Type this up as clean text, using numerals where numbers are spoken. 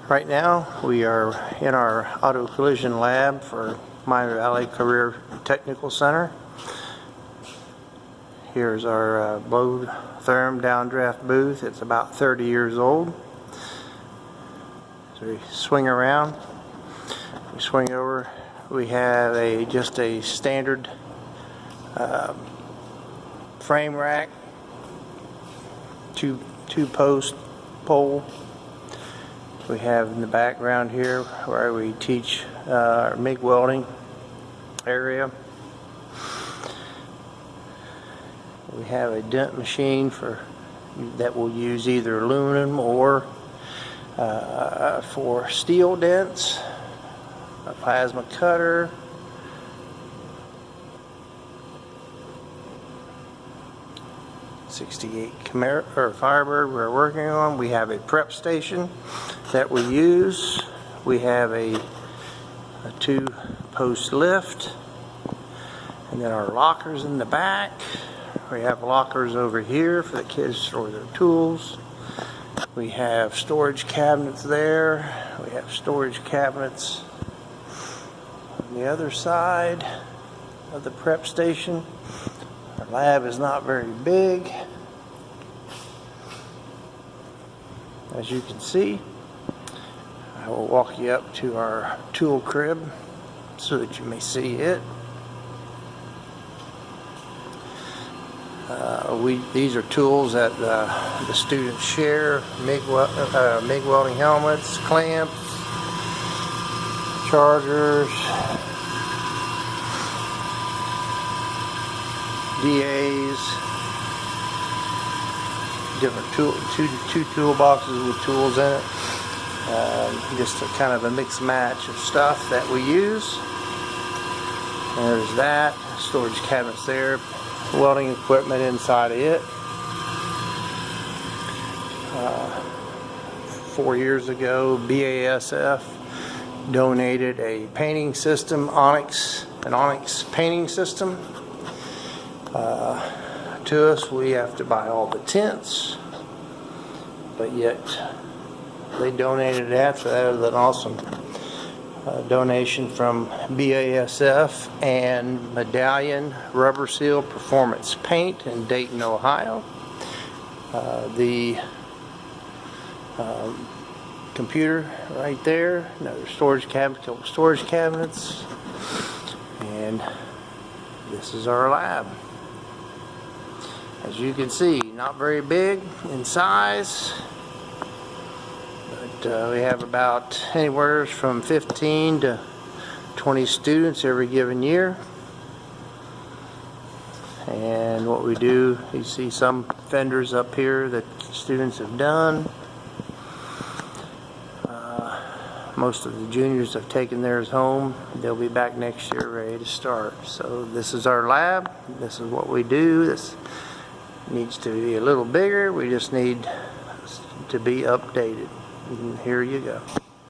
Right now we are in our auto collision lab for Miami Valley Career Technical Center. Here's our blow therm downdraft booth. It's about 30 years old. So we swing around, we swing over. We have just a standard frame rack, two post pole. We have in the background here where we teach our MIG welding area. We have a dent machine that will use either aluminum or for steel dents, a plasma cutter, '68 Firebird we're working on. We have a prep station that we use. We have a two-post lift, and then our lockers in the back. We have lockers over here for the kids to store their tools. We have storage cabinets there. We have storage cabinets on the other side of the prep station. Our lab is not very big, as you can see. I will walk you up to our tool crib so that you may see it. These are tools that the students share: MIG welding helmets, clamps, chargers, DAs, different two toolboxes with tools in it. Just a kind of a mix match of stuff that we use. And there's that storage cabinets there, welding equipment inside of it. 4 years ago, BASF donated a painting system, an onyx painting system to us. We have to buy all the tints, but yet they donated that, so that was an awesome donation from BASF. And Medallion Rubber Seal Performance Paint in Dayton, Ohio. The computer right there, another storage cabinet, couple storage cabinets, and this is our lab. As you can see, not very big in size, but we have about anywhere from 15 to 20 students every given year. And what we do, you see some fenders up here that students have done. Most of the juniors have taken theirs home. They'll be back next year ready to start. So this is our lab. This is what we do. This needs to be a little bigger. We just need to be updated. And here you go.